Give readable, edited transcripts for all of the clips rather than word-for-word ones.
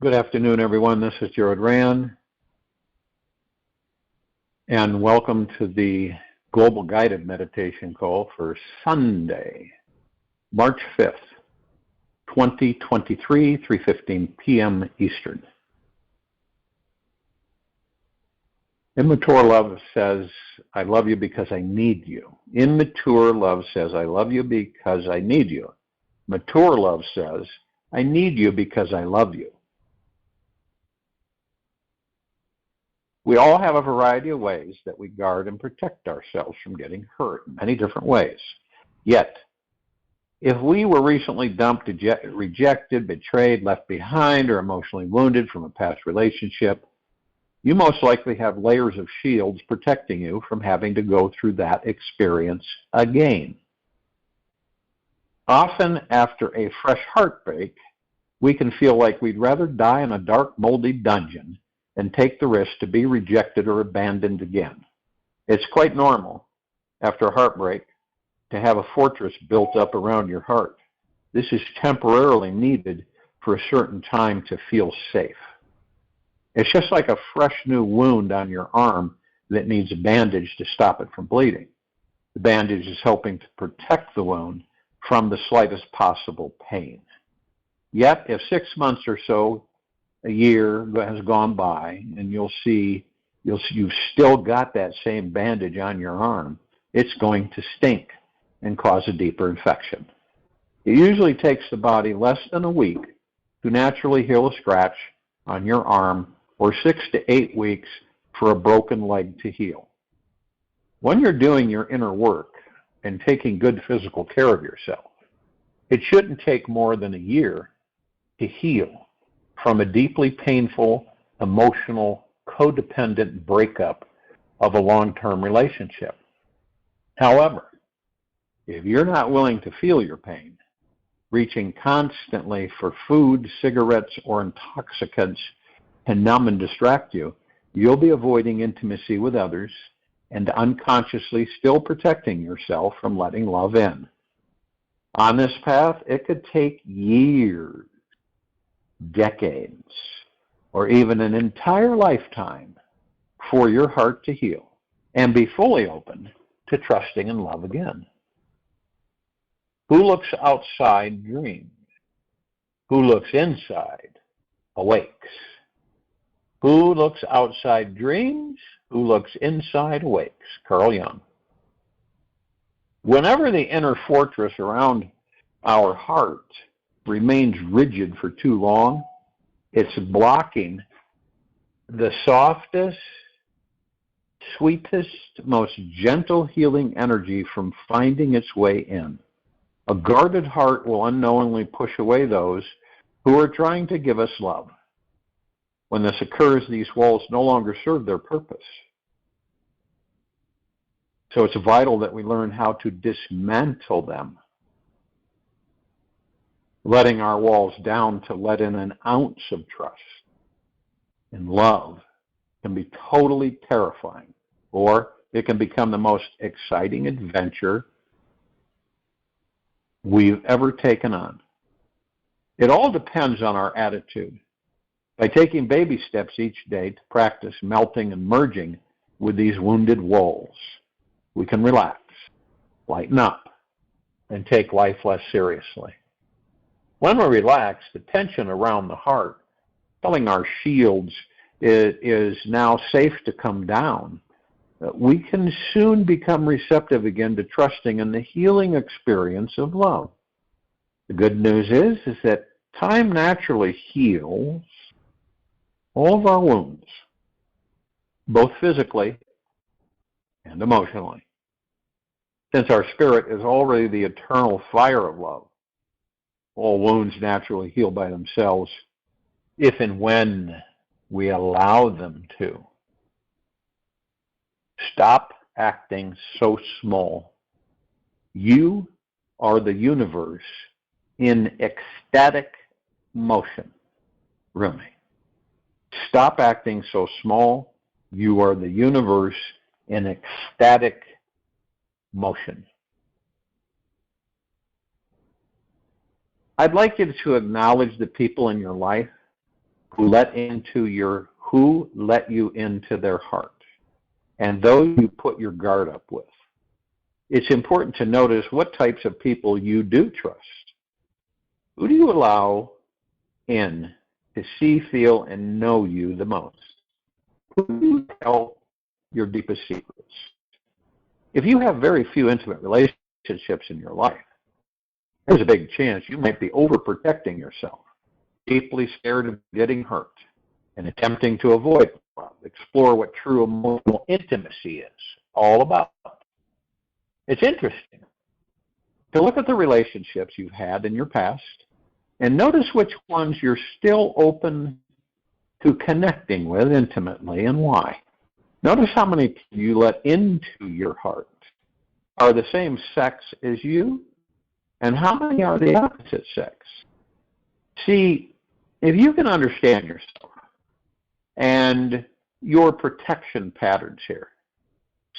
Good afternoon, everyone. This is Jared Rand, and welcome to the Global Guided Meditation Call for Sunday, March 5th, 2023, 3:15 p.m. Eastern. Immature love says, I love you because I need you. Immature love says, I love you because I need you. Mature love says, I need you because I love you. We all have a variety of ways that we guard and protect ourselves from getting hurt in many different ways. Yet, if we were recently dumped, rejected, betrayed, left behind, or emotionally wounded from a past relationship, you most likely have layers of shields protecting you from having to go through that experience again. Often after a fresh heartbreak, we can feel like we'd rather die in a dark, moldy dungeon and take the risk to be rejected or abandoned again. It's quite normal, after a heartbreak, to have a fortress built up around your heart. This is temporarily needed for a certain time to feel safe. It's just like a fresh new wound on your arm that needs a bandage to stop it from bleeding. The bandage is helping to protect the wound from the slightest possible pain. Yet, if 6 months or so, a year has gone by, and you've still got that same bandage on your arm, it's going to stink and cause a deeper infection. It usually takes the body less than a week to naturally heal a scratch on your arm, or 6 to 8 weeks for a broken leg to heal. When you're doing your inner work and taking good physical care of yourself, it shouldn't take more than a year to heal from a deeply painful, emotional, codependent breakup of a long-term relationship. However, if you're not willing to feel your pain, reaching constantly for food, cigarettes, or intoxicants to numb and distract you, you'll be avoiding intimacy with others and unconsciously still protecting yourself from letting love in. On this path, it could take years, decades, or even an entire lifetime for your heart to heal and be fully open to trusting and love again. Who looks outside dreams. Who looks inside awakes. Who looks outside dreams. Who looks inside awakes. Carl Jung. Whenever the inner fortress around our heart remains rigid for too long, it's blocking the softest, sweetest, most gentle healing energy from finding its way in. A guarded heart will unknowingly push away those who are trying to give us love. When this occurs, these walls no longer serve their purpose. So it's vital that we learn how to dismantle them, letting our walls down to let in an ounce of trust and love can be totally terrifying, or it can become the most exciting adventure we've ever taken on. It all depends on our attitude. By taking baby steps each day to practice melting and merging with these wounded walls, we can relax, lighten up, and take life less seriously. When we relax, the tension around the heart, telling our shields it is now safe to come down, we can soon become receptive again to trusting in the healing experience of love. The good news is that time naturally heals all of our wounds, both physically and emotionally. Since our spirit is already the eternal fire of love, all wounds naturally heal by themselves if and when we allow them to. Stop acting so small. You are the universe in ecstatic motion. Rumi. Stop acting so small. You are the universe in ecstatic motion. I'd like you to acknowledge the people in your life who let you into their heart, and those you put your guard up with. It's important to notice what types of people you do trust. Who do you allow in to see, feel, and know you the most? Who do you tell your deepest secrets? If you have very few intimate relationships in your life, there's a big chance you might be overprotecting yourself, deeply scared of getting hurt, and attempting to avoid love. Explore what true emotional intimacy is all about. It's interesting to look at the relationships you've had in your past and notice which ones you're still open to connecting with intimately and why. Notice how many people you let into your heart are the same sex as you, and how many are the opposite sex. See, if you can understand yourself and your protection patterns here,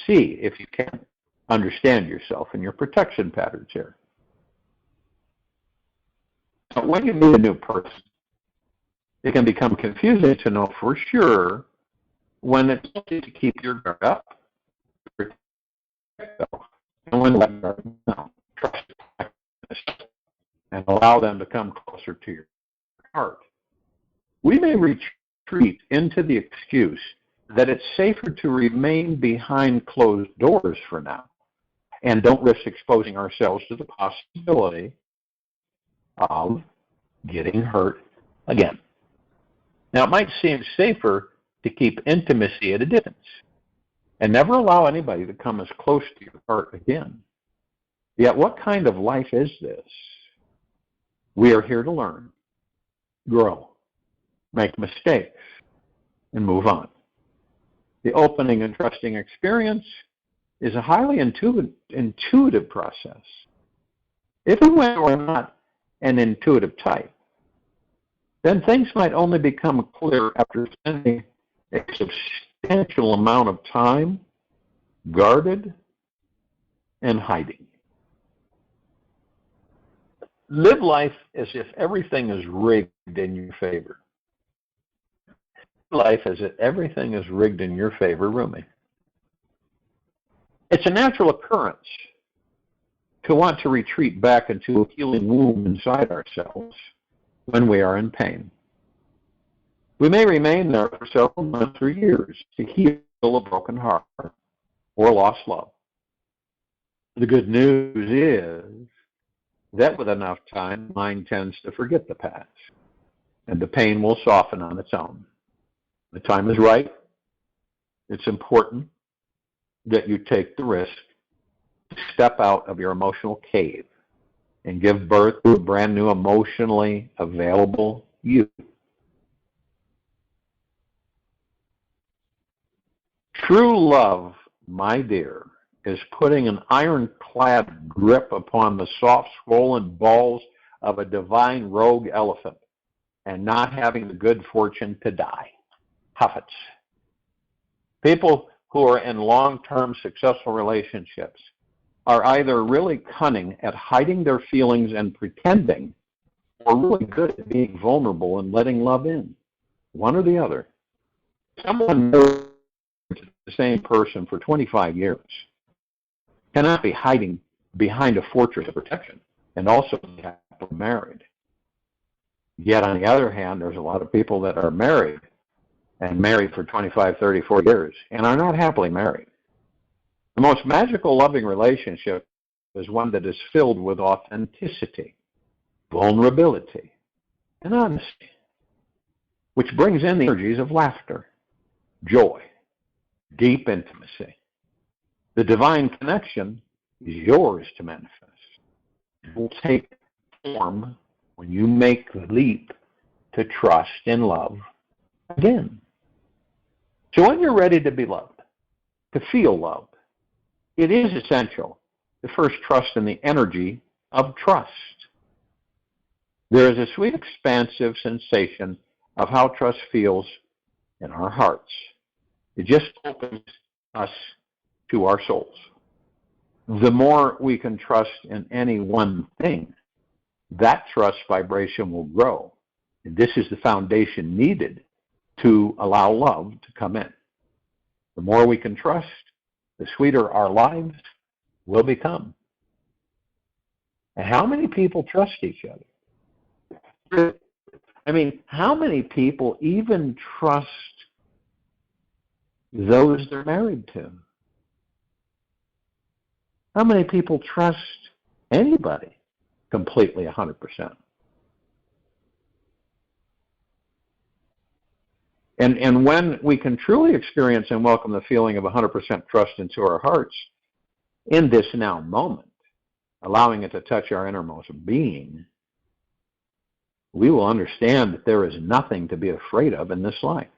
see if you can understand yourself and your protection patterns here. But when you meet a new person, it can become confusing to know for sure when it's okay to keep your guard up, and when to let guard down. Trust and allow them to come closer to your heart. We may retreat into the excuse that it's safer to remain behind closed doors for now and don't risk exposing ourselves to the possibility of getting hurt again. Now, it might seem safer to keep intimacy at a distance and never allow anybody to come as close to your heart again. Yet, what kind of life is this? We are here to learn, grow, make mistakes, and move on. The opening and trusting experience is a highly intuitive process. If and when we're not an intuitive type, then things might only become clear after spending a substantial amount of time guarded and hiding. Live life as if everything is rigged in your favor. Life as if everything is rigged in your favor, Rumi. It's a natural occurrence to want to retreat back into a healing wound inside ourselves when we are in pain. We may remain there for several months or years to heal a broken heart or lost love. The good news is that with enough time, the mind tends to forget the past, and the pain will soften on its own. The time is right. It's important that you take the risk to step out of your emotional cave and give birth to a brand new emotionally available you. True love, my dear, is putting an ironclad grip upon the soft, swollen balls of a divine rogue elephant and not having the good fortune to die. Huffets. People who are in long-term successful relationships are either really cunning at hiding their feelings and pretending, or really good at being vulnerable and letting love in. One or the other. Someone married to the same person for 25 years cannot be hiding behind a fortress of protection and also be happily married. Yet, on the other hand, there's a lot of people that are married and married for 25, 30, 40 years and are not happily married. The most magical loving relationship is one that is filled with authenticity, vulnerability, and honesty, which brings in the energies of laughter, joy, deep intimacy. The divine connection is yours to manifest. It will take form when you make the leap to trust and love again. So when you're ready to be loved, to feel loved, it is essential to first trust in the energy of trust. There is a sweet, expansive sensation of how trust feels in our hearts. It just opens us to our souls. The more we can trust in any one thing, that trust vibration will grow And this is the foundation needed to allow love to come in. The more we can trust, the sweeter our lives will become. And how many people trust each other? I mean, how many people even trust those they're married to? How many people trust anybody completely 100%? And when we can truly experience and welcome the feeling of 100% trust into our hearts in this now moment, allowing it to touch our innermost being, we will understand that there is nothing to be afraid of in this life.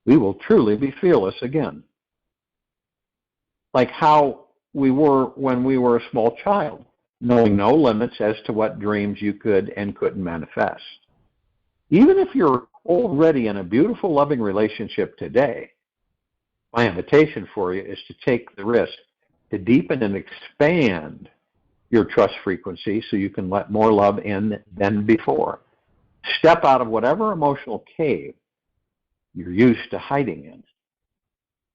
We will truly be fearless again. Like how we were when we were a small child, knowing no limits as to what dreams you could and couldn't manifest. Even if you're already in a beautiful, loving relationship today, my invitation for you is to take the risk to deepen and expand your trust frequency so you can let more love in than before. Step out of whatever emotional cave you're used to hiding in.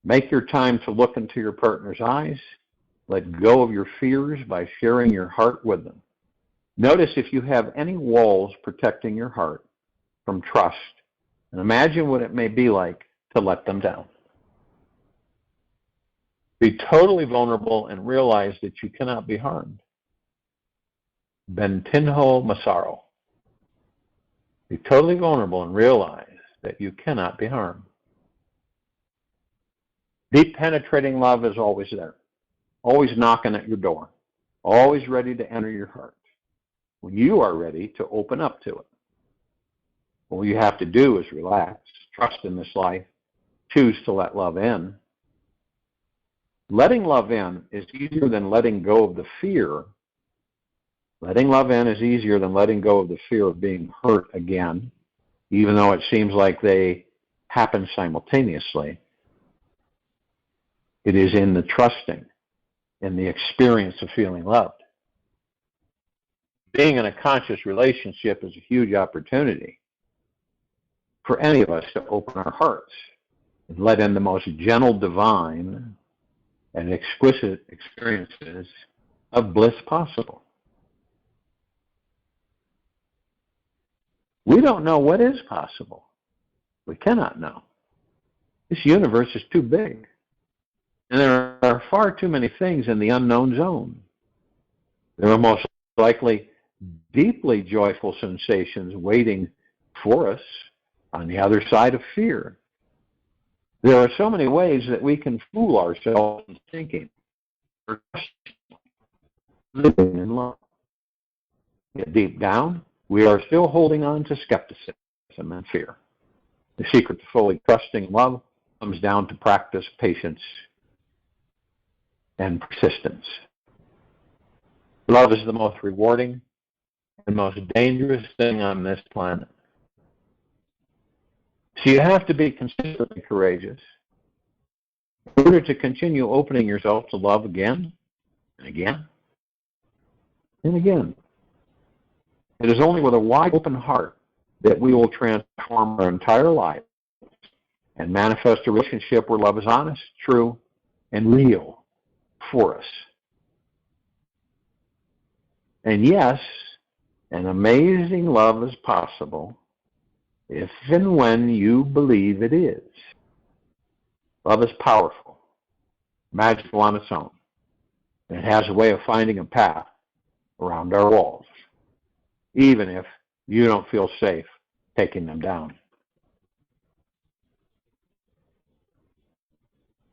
Make your time to look into your partner's eyes. Let go of your fears by sharing your heart with them. Notice if you have any walls protecting your heart from trust, and imagine what it may be like to let them down. Be totally vulnerable and realize that you cannot be harmed. Bentinho Massaro. Be totally vulnerable and realize that you cannot be harmed. Deep penetrating love is always there, always knocking at your door, always ready to enter your heart when you are ready to open up to it. All you have to do is relax, trust in this life, choose to let love in. Letting love in is easier than letting go of the fear. Letting love in is easier than letting go of the fear of being hurt again, even though it seems like they happen simultaneously. It is in the trusting, in the experience of feeling loved. Being in a conscious relationship is a huge opportunity for any of us to open our hearts and let in the most gentle, divine, and exquisite experiences of bliss possible. We don't know what is possible. We cannot know. This universe is too big. And there are far too many things in the unknown zone. There are most likely deeply joyful sensations waiting for us on the other side of fear. There are so many ways that we can fool ourselves in thinking we're living in love. Yet deep down, we are still holding on to skepticism and fear. The secret to fully trusting love comes down to practice, patience, and persistence. Love is the most rewarding and most dangerous thing on this planet. So you have to be consistently courageous in order to continue opening yourself to love again and again and again. It is only with a wide open heart that we will transform our entire life and manifest a relationship where love is honest, true, and real for us. And yes, an amazing love is possible if and when you believe it is. Love is powerful, magical on its own, and it has a way of finding a path around our walls, even if you don't feel safe taking them down.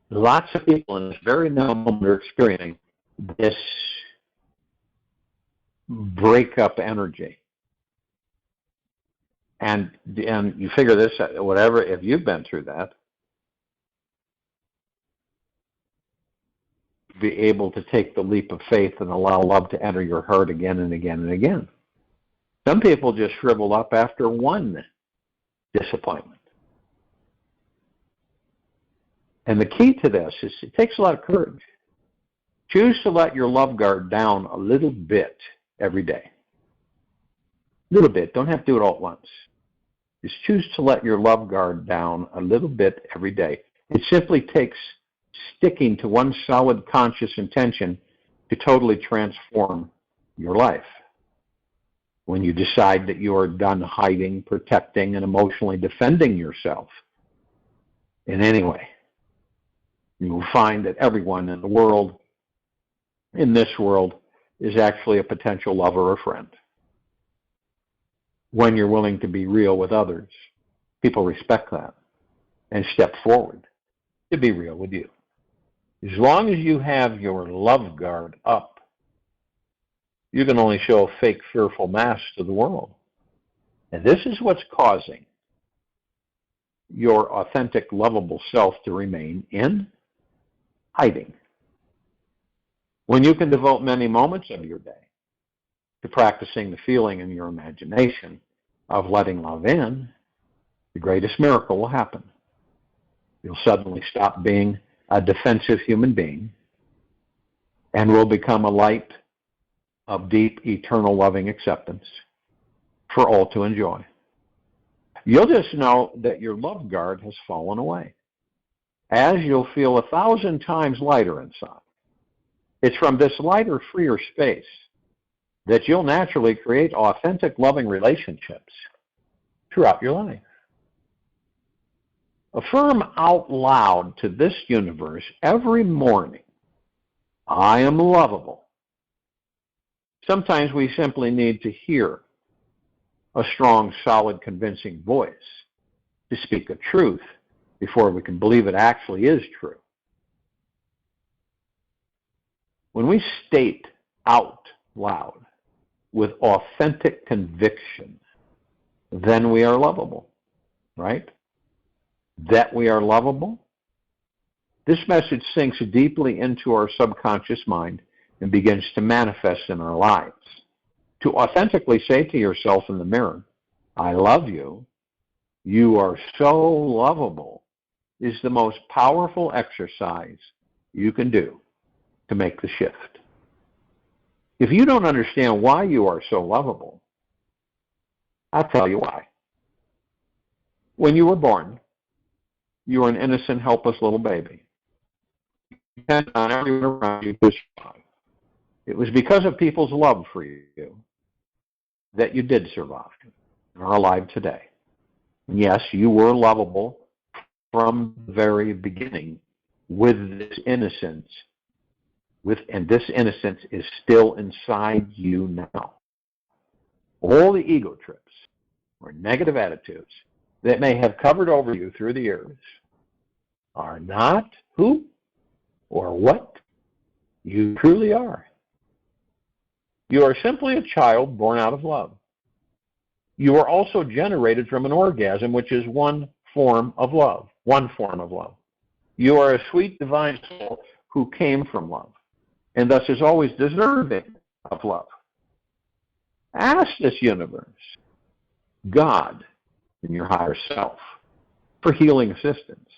Lots of people in this very moment are experiencing this breakup energy. And you figure this, whatever, if you've been through that, be able to take the leap of faith and allow love to enter your heart again and again and again. Some people just shrivel up after one disappointment. And the key to this is it takes a lot of courage. Choose to let your love guard down a little bit every day. little bit. Don't have to do it all at once. Just choose to let your love guard down a little bit every day. It simply takes sticking to one solid conscious intention to totally transform your life. When you decide that you are done hiding, protecting, and emotionally defending yourself in any way, you will find that everyone in the world, in this world, is actually a potential lover or friend. When you're willing to be real with others, people respect that and step forward to be real with you. As long as you have your love guard up, you can only show a fake, fearful mask to the world. And this is what's causing your authentic, lovable self to remain in hiding. When you can devote many moments of your day to practicing the feeling in your imagination of letting love in, the greatest miracle will happen. You'll suddenly stop being a defensive human being and will become a light of deep, eternal, loving acceptance for all to enjoy. You'll just know that your love guard has fallen away, as you'll feel 1,000 times lighter inside. It's from this lighter, freer space that you'll naturally create authentic, loving relationships throughout your life. Affirm out loud to this universe every morning, I am lovable. Sometimes we simply need to hear a strong, solid, convincing voice to speak a truth before we can believe it actually is true. When we state out loud with authentic conviction, then we are lovable, right? That we are lovable. This message sinks deeply into our subconscious mind and begins to manifest in our lives. To authentically say to yourself in the mirror, I love you, you are so lovable, is the most powerful exercise you can do to make the shift. If you don't understand why you are so lovable, I'll tell you why. When you were born, you were an innocent, helpless little baby. You depended on everyone around you to survive. It was because of people's love for you that you did survive and are alive today. And yes, you were lovable from the very beginning with this innocence, and this innocence is still inside you now. All the ego trips or negative attitudes that may have covered over you through the years are not who or what you truly are. You are simply a child born out of love. You are also generated from an orgasm, which is one form of love. One form of love. You are a sweet divine soul who came from love, and thus is always deserving of love. Ask this universe, God, and your higher self, for healing assistance.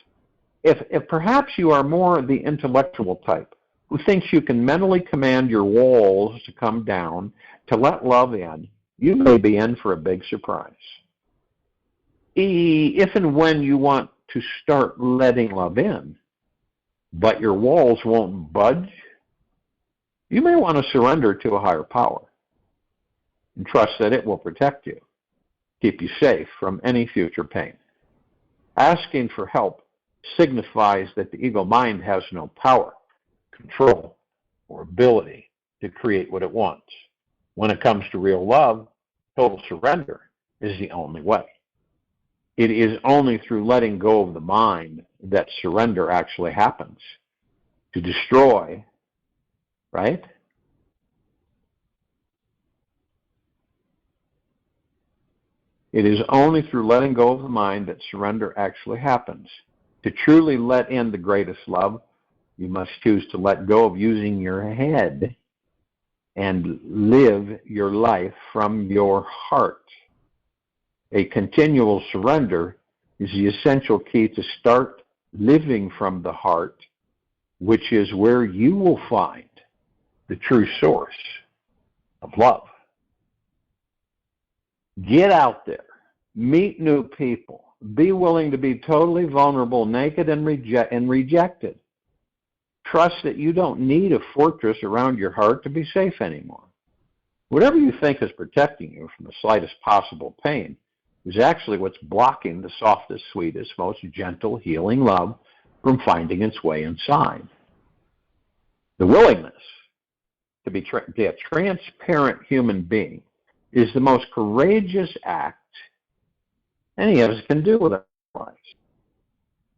If perhaps you are more the intellectual type, who thinks you can mentally command your walls to come down to let love in, you may be in for a big surprise. If and when you want to start letting love in, but your walls won't budge, you may want to surrender to a higher power and trust that it will protect you, keep you safe from any future pain. Asking for help signifies that the ego mind has no power, control, or ability to create what it wants. When it comes to real love, total surrender is the only way. It is only through letting go of the mind that surrender actually happens. To destroy, right? It is only through letting go of the mind that surrender actually happens. To truly let in the greatest love, you must choose to let go of using your head and live your life from your heart. A continual surrender is the essential key to start living from the heart, which is where you will find the true source of love. Get out there. Meet new people. Be willing to be totally vulnerable, naked, and rejected. Trust that you don't need a fortress around your heart to be safe anymore. Whatever you think is protecting you from the slightest possible pain is actually what's blocking the softest, sweetest, most gentle, healing love from finding its way inside. The willingness to be a transparent human being is the most courageous act any of us can do with our lives.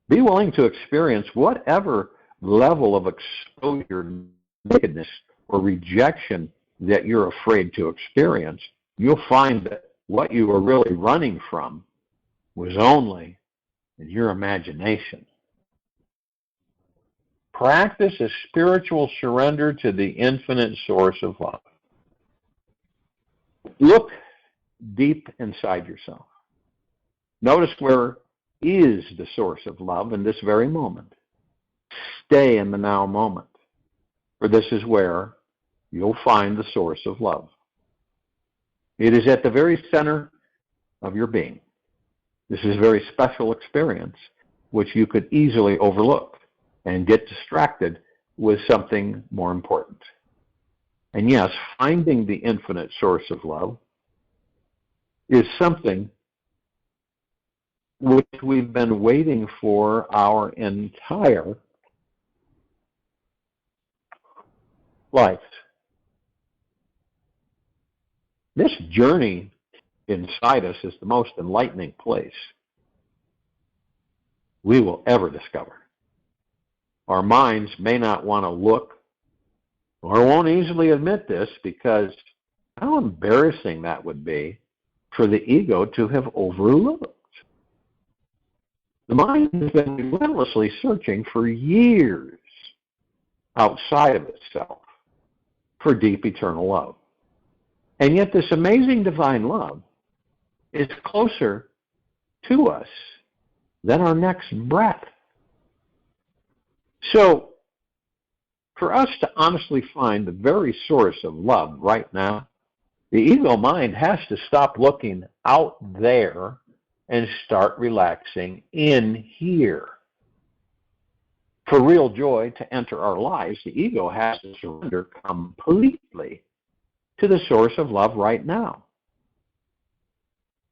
Be willing to experience whatever level of exposure, nakedness, or rejection that you're afraid to experience. You'll find that what you were really running from was only in your imagination. Practice a spiritual surrender to the infinite source of love. Look deep inside yourself. Notice where is the source of love in this very moment. Stay in the now moment, for this is where you'll find the source of love. It is at the very center of your being. This is a very special experience, which you could easily overlook and get distracted with something more important. And yes, finding the infinite source of love is something which we've been waiting for our entire life. This journey inside us is the most enlightening place we will ever discover. Our minds may not want to look or won't easily admit this because how embarrassing that would be for the ego to have overlooked. The mind has been relentlessly searching for years outside of itself for deep eternal love. And yet this amazing divine love is closer to us than our next breath. So, for us to honestly find the very source of love right now, the ego mind has to stop looking out there and start relaxing in here. For real joy to enter our lives, the ego has to surrender completely to the source of love right now.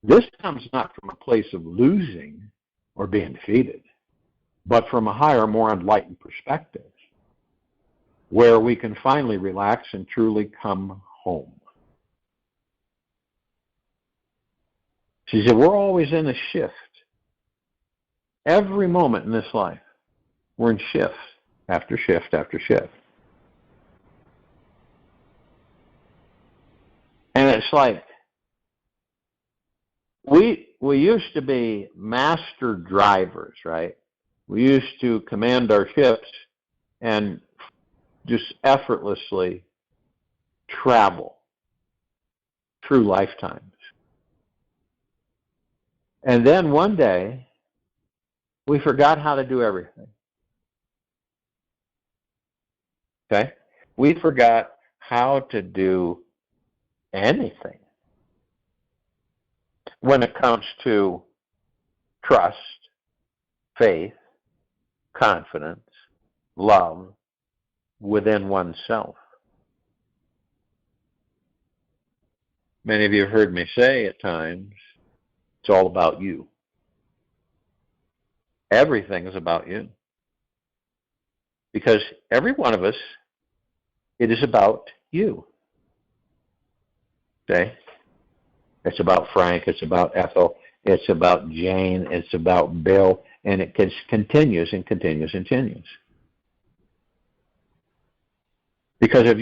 This comes not from a place of losing or being defeated, but from a higher, more enlightened perspective, where we can finally relax and truly come home. She said, we're always in a shift. Every moment in this life, we're in shift after shift after shift. And it's like, we used to be master drivers, right? We used to command our ships and just effortlessly travel through lifetimes. And then one day, we forgot how to do everything. Okay? We forgot how to do anything when it comes to trust, faith, confidence, love within oneself. Many of you have heard me say at times, it's all about you. Everything is about you. Because every one of us, it is about you. Okay? It's about Frank, it's about Ethel, it's about Jane, it's about Bill, and it continues and continues and continues. Because if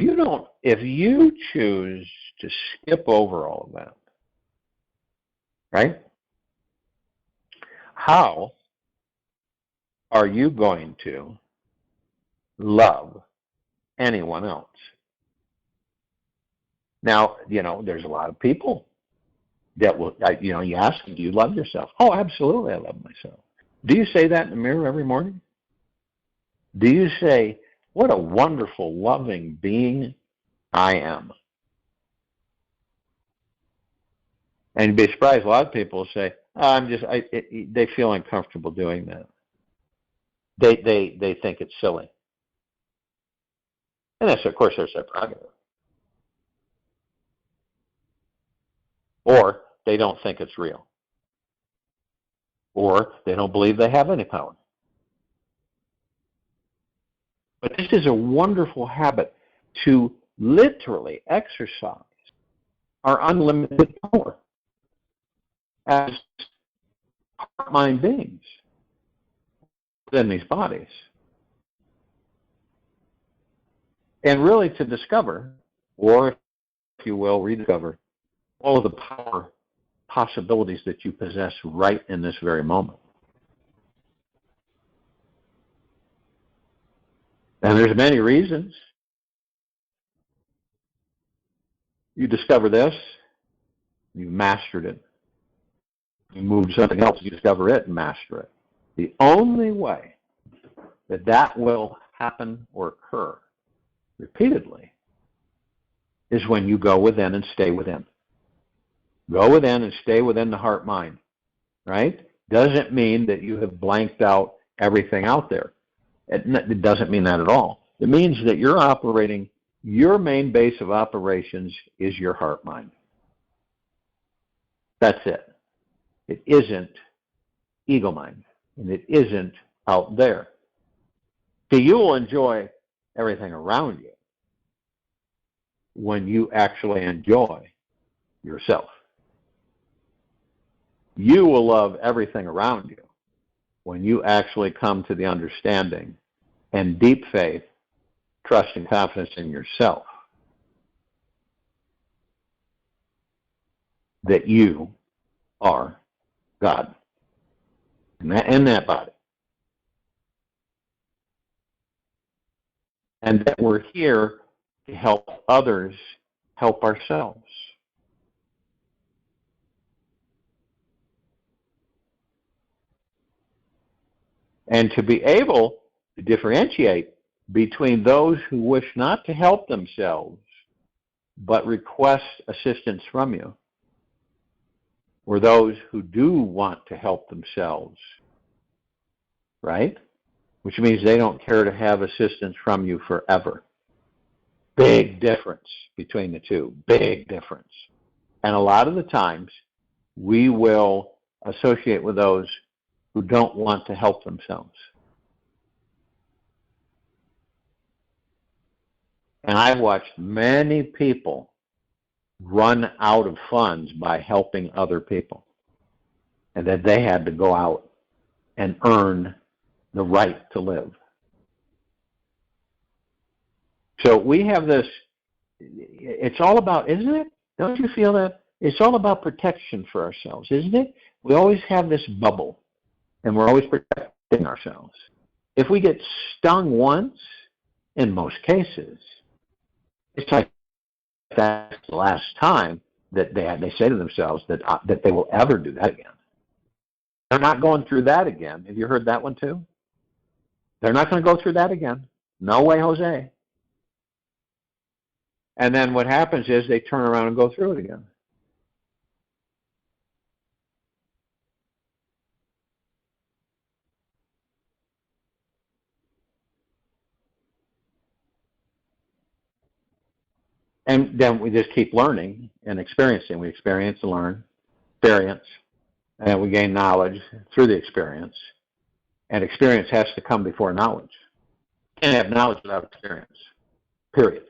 you choose to skip over all of that, right? How are you going to love anyone else? Now, there's a lot of people that will, you ask them, do you love yourself? Oh, absolutely, I love myself. Do you say that in the mirror every morning? Do you say, what a wonderful, loving being I am? And you'd be surprised, a lot of people say, oh, they feel uncomfortable doing that. They think it's silly. And that's, of course, their prerogative. Or they don't think it's real. Or they don't believe they have any power. But this is a wonderful habit to literally exercise our unlimited power as mind beings within these bodies. And really to discover, or if you will, rediscover, all of the power possibilities that you possess right in this very moment. And there's many reasons. You discover this, you mastered it. You move to something else, you discover it and master it. The only way that will happen or occur repeatedly is when you go within and stay within. Go within and stay within the heart-mind, right? Doesn't mean that you have blanked out everything out there. It doesn't mean that at all. It means that you're operating, your main base of operations is your heart-mind. That's it. It isn't ego mind, and it isn't out there. So you will enjoy everything around you when you actually enjoy yourself. You will love everything around you when you actually come to the understanding and deep faith, trust, and confidence in yourself that you are God in that body. And that we're here to help others help ourselves. And to be able to differentiate between those who wish not to help themselves but request assistance from you, or those who do want to help themselves, right? Which means they don't care to have assistance from you forever. Big difference between the two. Big difference. And a lot of the times, we will associate with those who don't want to help themselves. And I've watched many people run out of funds by helping other people, and that they had to go out and earn the right to live. So we have this, it's all about, isn't it? Don't you feel that? It's all about protection for ourselves, isn't it? We always have this bubble, and we're always protecting ourselves. If we get stung once, in most cases, it's like that's the last time that they say to themselves that they will ever do that again. They're not going through that again. Have you heard that one too? They're not going to go through that again. No way, Jose. And then what happens is they turn around and go through it again. And then we just keep learning and experiencing. We experience and learn, experience, and we gain knowledge through the experience. And experience has to come before knowledge. You can't have knowledge without experience, period.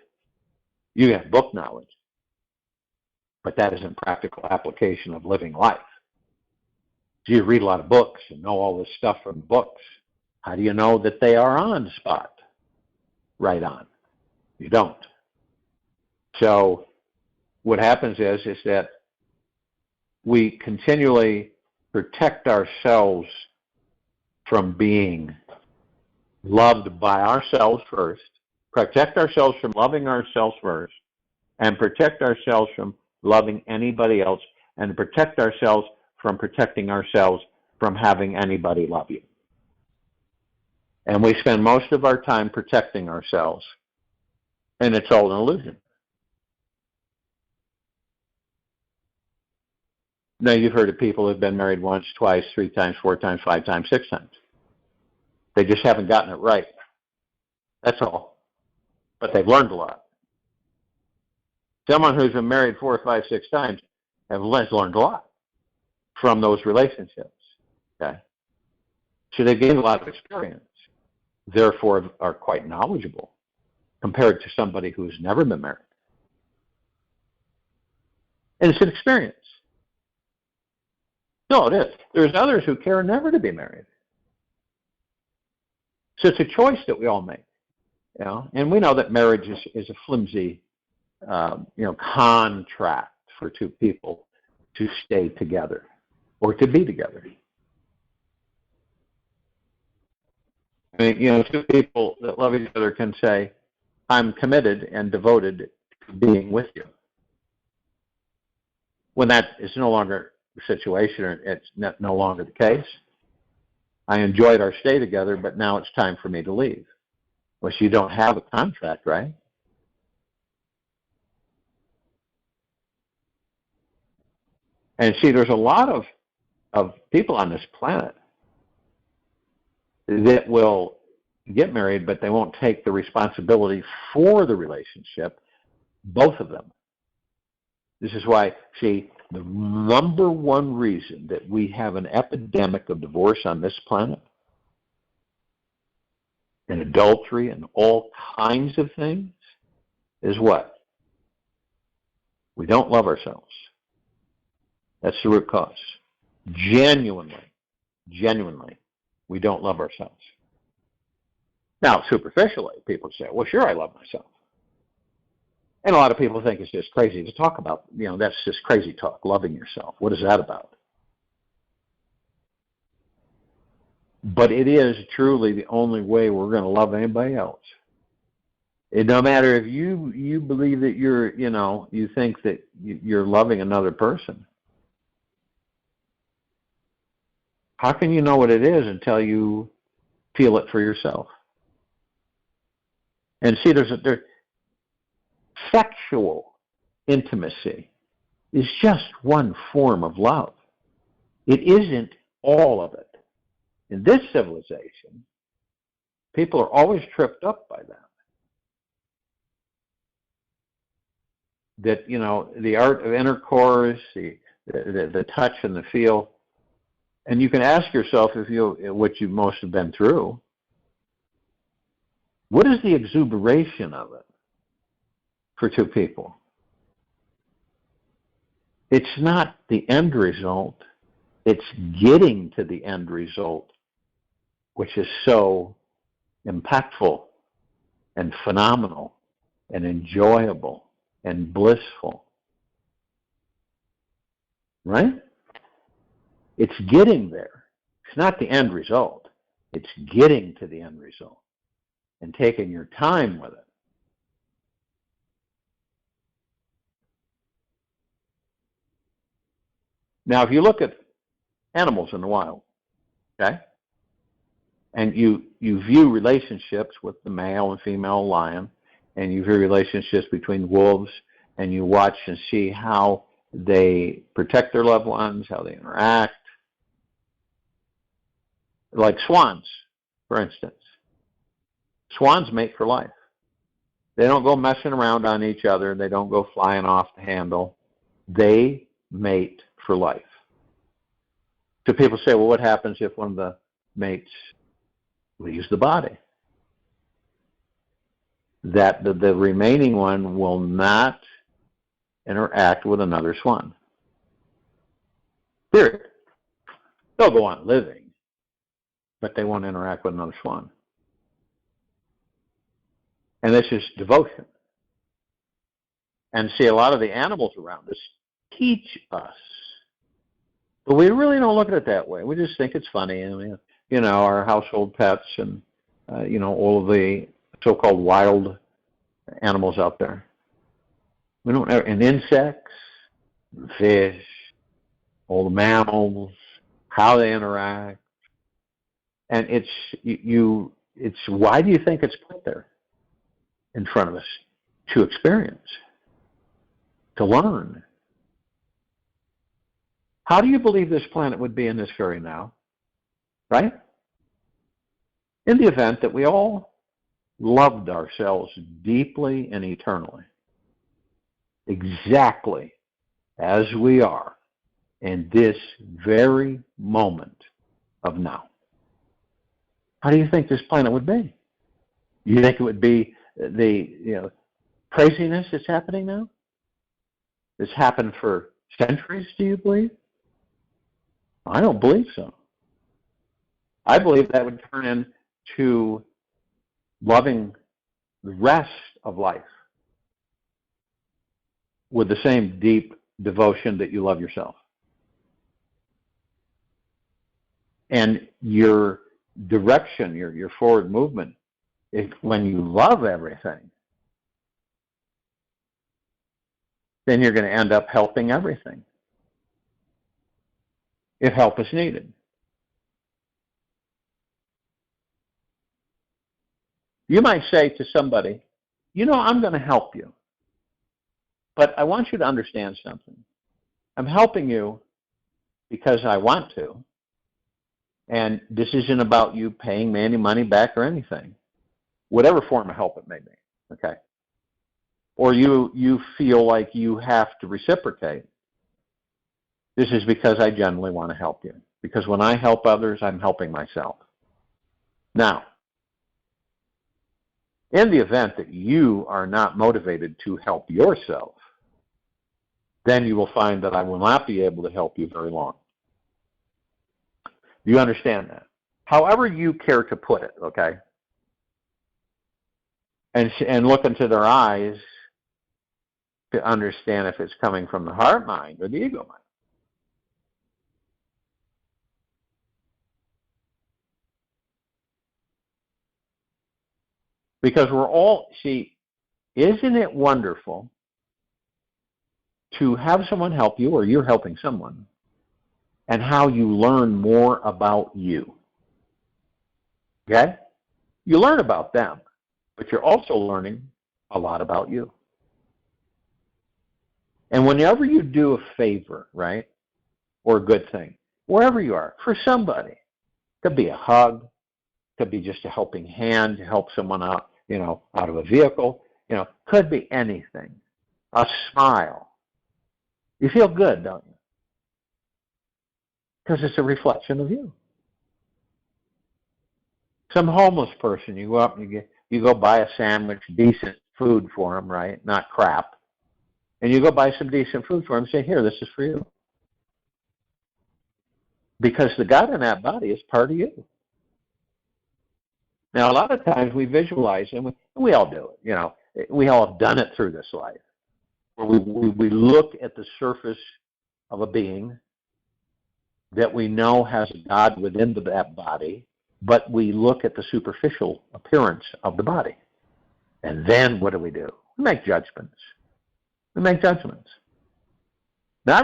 You have book knowledge, but that isn't practical application of living life. So you read a lot of books and know all this stuff from books. How do you know that they are on spot? Right on. You don't. So what happens is that we continually protect ourselves from being loved by ourselves first, protect ourselves from loving ourselves first, and protect ourselves from loving anybody else, and protect ourselves from protecting ourselves from having anybody love you. And we spend most of our time protecting ourselves, and it's all an illusion. Now, you've heard of people who've been married once, twice, 3 times, 4 times, 5 times, 6 times. They just haven't gotten it right. That's all. But they've learned a lot. Someone who's been married 4, 5, 6 times has learned a lot from those relationships. Okay? So they've gained a lot of experience, therefore are quite knowledgeable compared to somebody who's never been married. And it's an experience. No, it is. There's others who care never to be married. So it's a choice that we all make. You know? And we know that marriage is a flimsy contract for 2 people to stay together or to be together. I mean, 2 people that love each other can say, I'm committed and devoted to being with you. When that is no longer the situation, or it's no longer the case, I enjoyed our stay together, but now it's time for me to leave. Well, so you don't have a contract, right? And see, there's a lot of people on this planet that will get married, but they won't take the responsibility for the relationship, both of them. This is why, see, the number one reason that we have an epidemic of divorce on this planet, and adultery and all kinds of things, is what? We don't love ourselves. That's the root cause. Genuinely, we don't love ourselves. Now, superficially, people say, well, sure, I love myself. And a lot of people think it's just crazy to talk about, that's just crazy talk, loving yourself. What is that about? But it is truly the only way we're going to love anybody else. And no matter if you believe that you think that you're loving another person. How can you know what it is until you feel it for yourself? And see, there's sexual intimacy is just one form of love. It isn't all of it. In this civilization, people are always tripped up by that. That, the art of intercourse, the touch and the feel. And you can ask yourself, what you most have been through, what is the exuberation of it for 2 people? It's not the end result. It's getting to the end result, which is so impactful and phenomenal and enjoyable and blissful. Right? It's getting there. It's not the end result. It's getting to the end result and taking your time with it. Now, if you look at animals in the wild, okay, and you view relationships with the male and female lion, and you view relationships between wolves, and you watch and see how they protect their loved ones, how they interact, like swans, for instance. Swans mate for life. They don't go messing around on each other. They don't go flying off the handle. They mate for life. So people say, well, what happens if one of the mates leaves the body? That the remaining one will not interact with another swan. Period. They'll go on living, but they won't interact with another swan. And this is devotion. And see, a lot of the animals around us teach us. But we really don't look at it that way. We just think it's funny. I mean, our household pets and, all of the so-called wild animals out there. We don't ever, and insects, fish, all the mammals, how they interact. And it's why do you think it's put there in front of us? To experience, to learn How do you believe this planet would be in this very now? Right? In the event that we all loved ourselves deeply and eternally, exactly as we are in this very moment of now. How do you think this planet would be? You think it would be the craziness that's happening now? It's happened for centuries, do you believe? I don't believe so. I believe that would turn into loving the rest of life with the same deep devotion that you love yourself. And your direction, your forward movement, when you love everything, then you're going to end up helping everything if help is needed. You might say to somebody, I'm going to help you, but I want you to understand something. I'm helping you because I want to, and this isn't about you paying me any money back or anything, whatever form of help it may be, okay? Or you feel like you have to reciprocate. This is because I genuinely want to help you. Because when I help others, I'm helping myself. Now, in the event that you are not motivated to help yourself, then you will find that I will not be able to help you very long. Do you understand that? However you care to put it, okay? And look into their eyes to understand if it's coming from the heart mind or the ego mind. Because we're all, isn't it wonderful to have someone help you, or you're helping someone, and how you learn more about you? Okay? You learn about them, but you're also learning a lot about you. And whenever you do a favor, right, or a good thing, wherever you are, for somebody, could be a hug, could be just a helping hand to help someone out, out of a vehicle, could be anything. A smile. You feel good, don't you? Because it's a reflection of you. Some homeless person, you go up and you go buy a sandwich, decent food for them, right? Not crap. And you go buy some decent food for them and say, here, this is for you. Because the God in that body is part of you. Now, a lot of times we visualize, and we all do it, we all have done it through this life, where we look at the surface of a being that we know has a God within that body, but we look at the superficial appearance of the body. And then what do? We make judgments. Not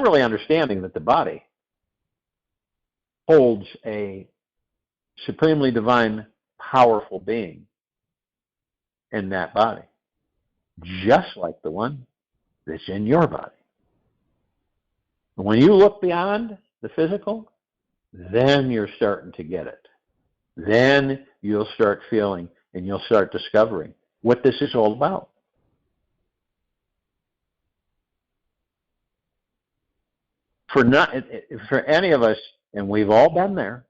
really understanding that the body holds a supremely divine, powerful being in that body, just like the one that's in your body. When you look beyond the physical, then you're starting to get it. Then you'll start feeling and you'll start discovering what this is all about. For any of us, and we've all been there,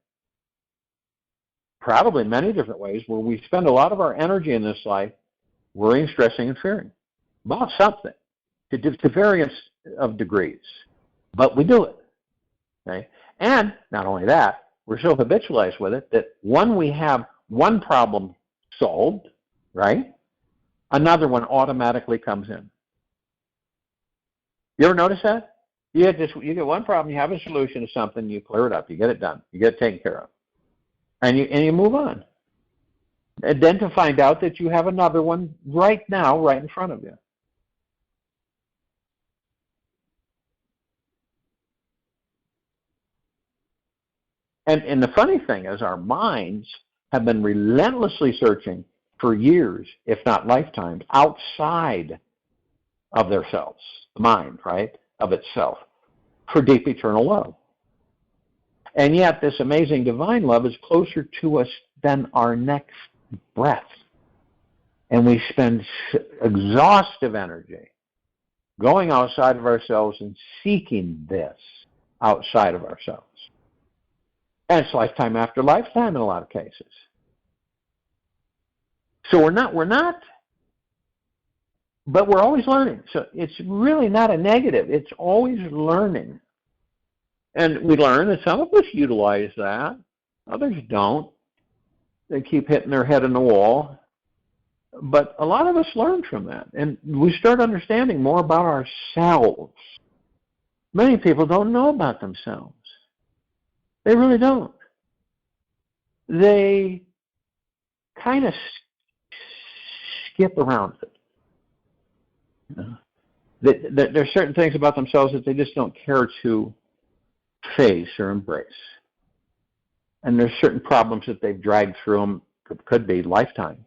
probably many different ways, where we spend a lot of our energy in this life worrying, stressing, and fearing about something to various of degrees. But we do it. Okay? And not only that, we're so habitualized with it that when we have one problem solved, right, another one automatically comes in. You ever notice that? You get one problem, you have a solution to something, you clear it up, you get it done, you get it taken care of. And you move on. And then to find out that you have another one right now, right in front of you. And the funny thing is, our minds have been relentlessly searching for years, if not lifetimes, outside of themselves, the mind, right, of itself, for deep eternal love. And yet this amazing divine love is closer to us than our next breath. And we spend exhaustive energy going outside of ourselves and seeking this outside of ourselves. And it's lifetime after lifetime in a lot of cases. So we're not, but we're always learning. So it's really not a negative. It's always learning. And we learn that some of us utilize that. Others don't. They keep hitting their head in the wall. But a lot of us learn from that. And we start understanding more about ourselves. Many people don't know about themselves. They really don't. They kind of skip around it. There's certain things about themselves that they just don't care to face or embrace. And there's certain problems that they've dragged through them, could be lifetimes,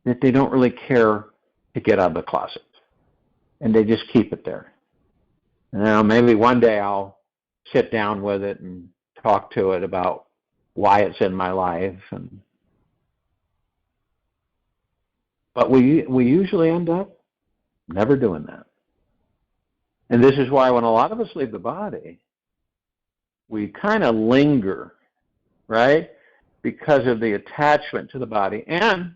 that they don't really care to get out of the closet. And they just keep it there. And maybe one day I'll sit down with it and talk to it about why it's in my life. But we usually end up never doing that. And this is why when a lot of us leave the body, we kind of linger, right? Because of the attachment to the body and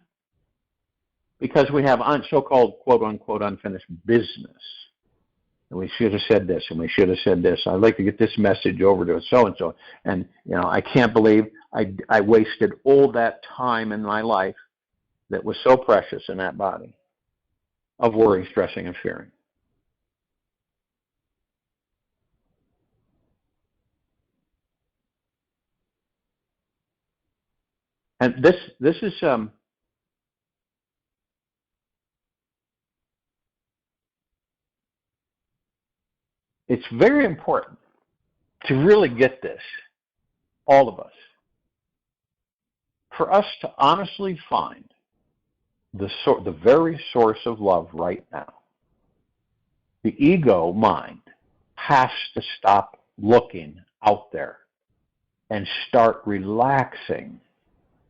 because we have so-called quote-unquote unfinished business. And we should have said this, and we should have said this. I'd like to get this message over to so-and-so. And, I can't believe I wasted all that time in my life that was so precious in that body of worrying, stressing, and fearing. And this is it's very important to really get this, all of us, for us to honestly find the very source of love right now. The ego mind has to stop looking out there and start relaxing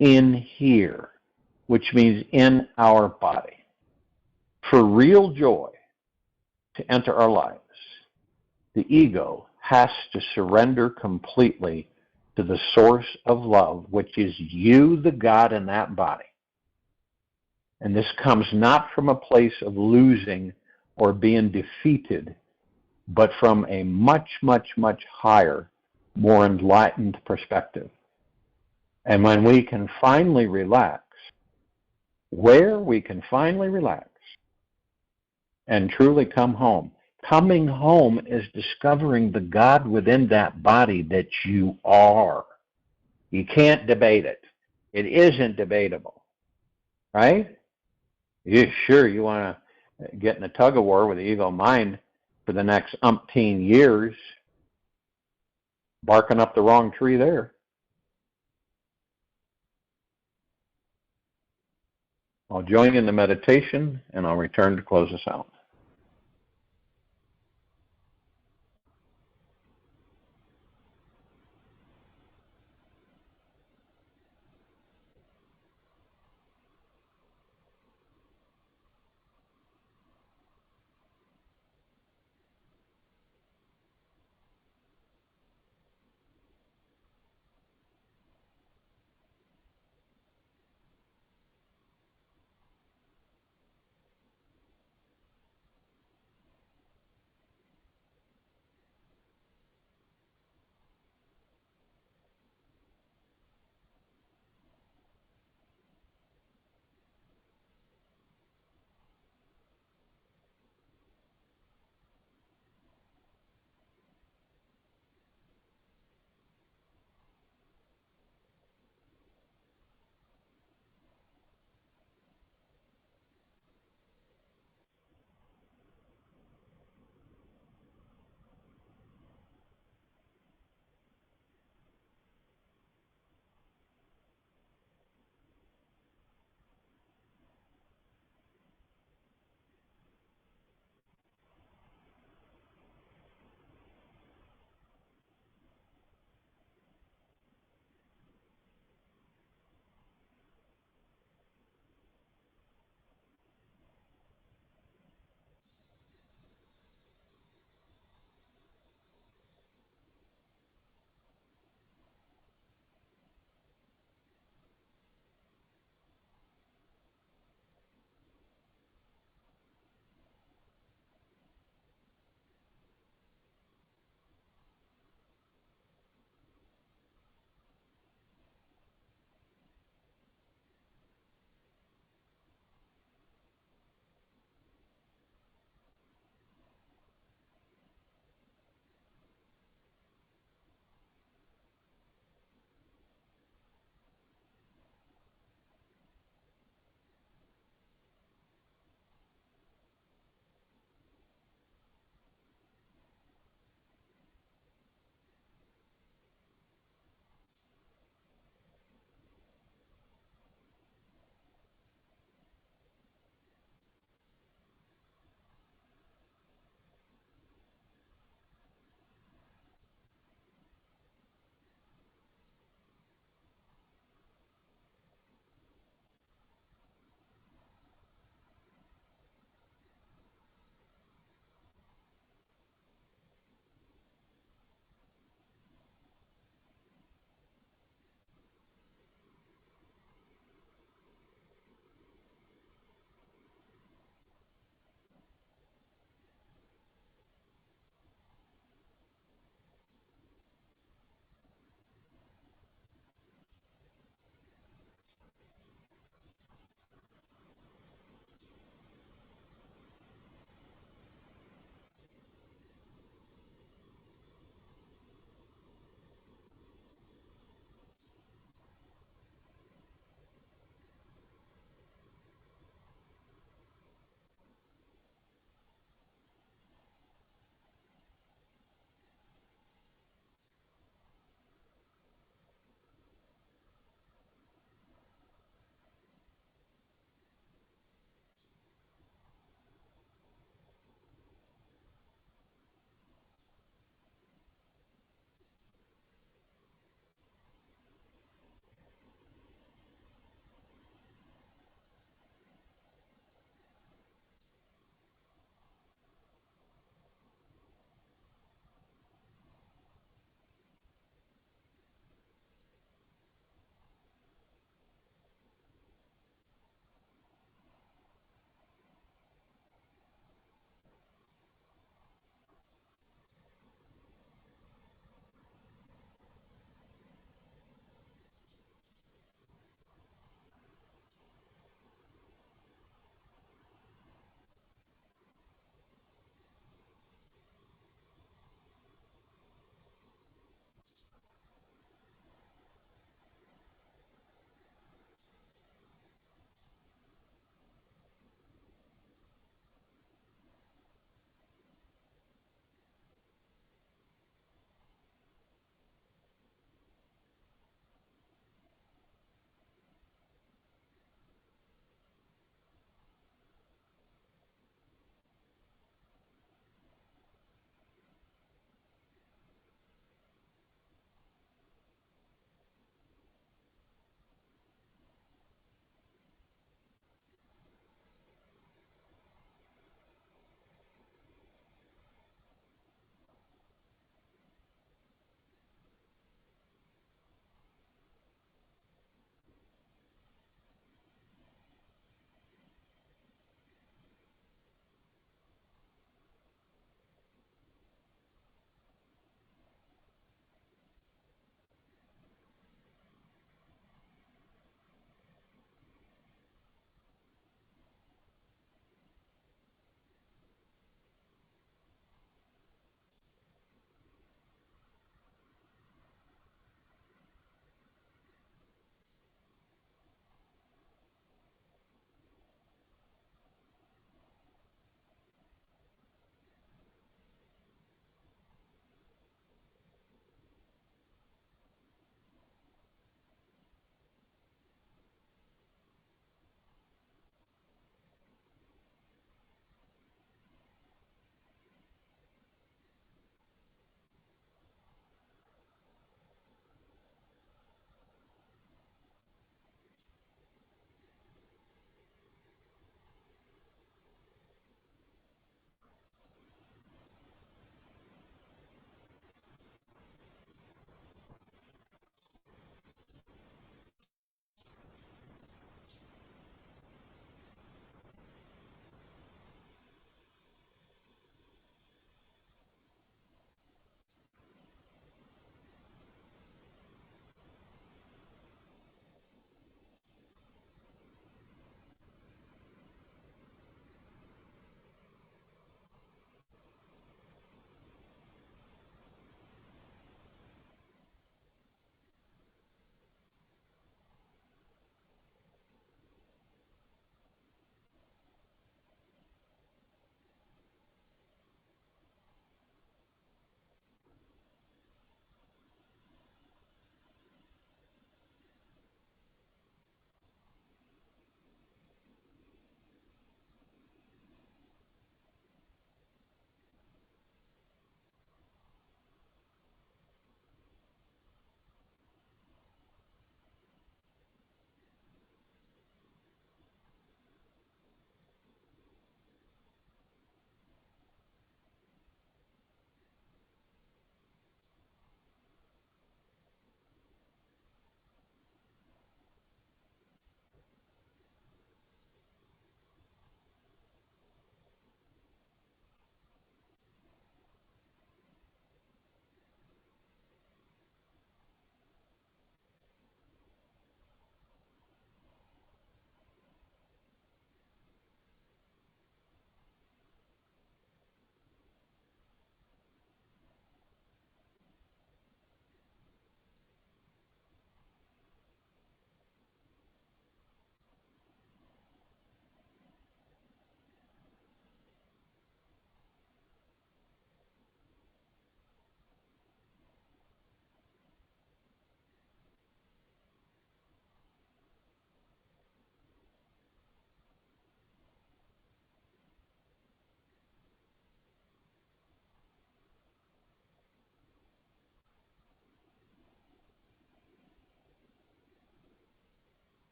in here, which means in our body. For real joy to enter our lives, the ego has to surrender completely to the source of love, which is you, the God in that body. And this comes not from a place of losing or being defeated, but from a much, much, much higher, more enlightened perspective. And when we can finally relax, where we can finally relax and truly come home, coming home is discovering the God within that body that you are. You can't debate it. It isn't debatable, right? You want to get in a tug of war with the ego mind for the next umpteen years, barking up the wrong tree there. I'll join in the meditation, and I'll return to close us out.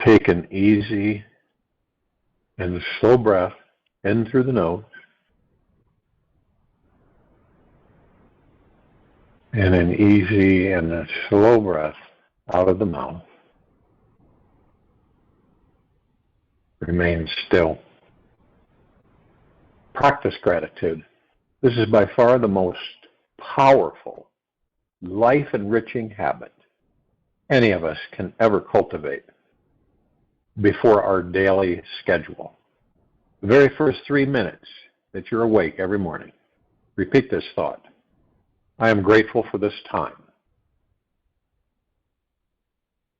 Take an easy and slow breath in through the nose and an easy and a slow breath out of the mouth. Remain still. Practice gratitude. This is by far the most powerful, life-enriching habit any of us can ever cultivate before our daily schedule. The very first 3 minutes that you're awake every morning, repeat this thought. I am grateful for this time.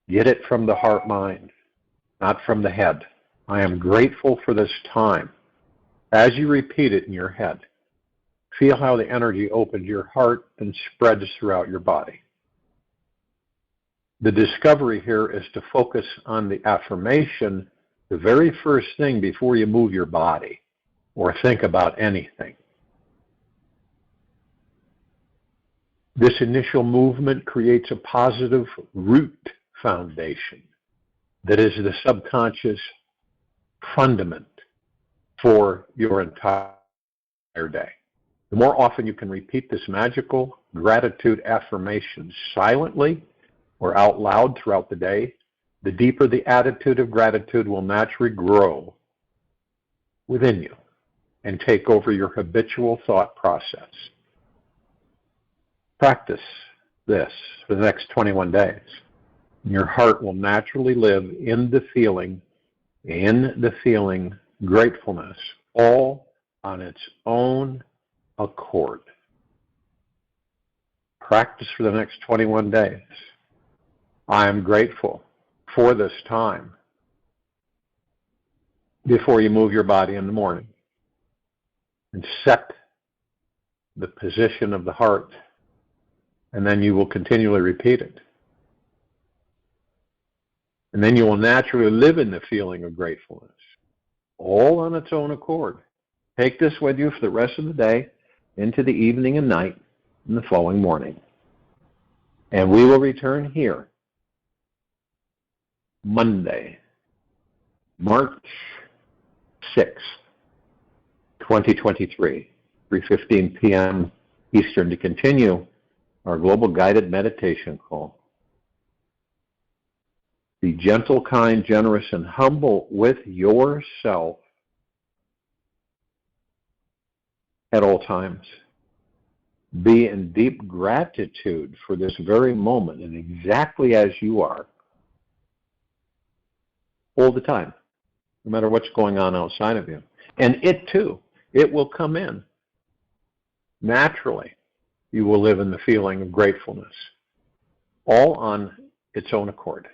Get it from the heart-mind, not from the head. I am grateful for this time. As you repeat it in your head, feel how the energy opens your heart and spreads throughout your body. The discovery here is to focus on the affirmation the very first thing before you move your body or think about anything. This initial movement creates a positive root foundation that is the subconscious fundament for your entire day. The more often you can repeat this magical gratitude affirmation silently or out loud throughout the day, the deeper the attitude of gratitude will naturally grow within you and take over your habitual thought process. Practice this for the next 21 days. Your heart will naturally live in the feeling gratefulness, all on its own accord. Practice for the next 21 days. I am grateful for this time before you move your body in the morning. And set the position of the heart, and then you will continually repeat it. And then you will naturally live in the feeling of gratefulness, all on its own accord. Take this with you for the rest of the day, into the evening and night, and the following morning. And we will return here Monday, March 6th, 2023, 3:15 p.m. Eastern, to continue our global guided meditation call. Be gentle, kind, generous, and humble with yourself at all times. Be in deep gratitude for this very moment and exactly as you are all the time, no matter what's going on outside of you. And it too, it will come in. Naturally, you will live in the feeling of gratefulness, all on its own accord.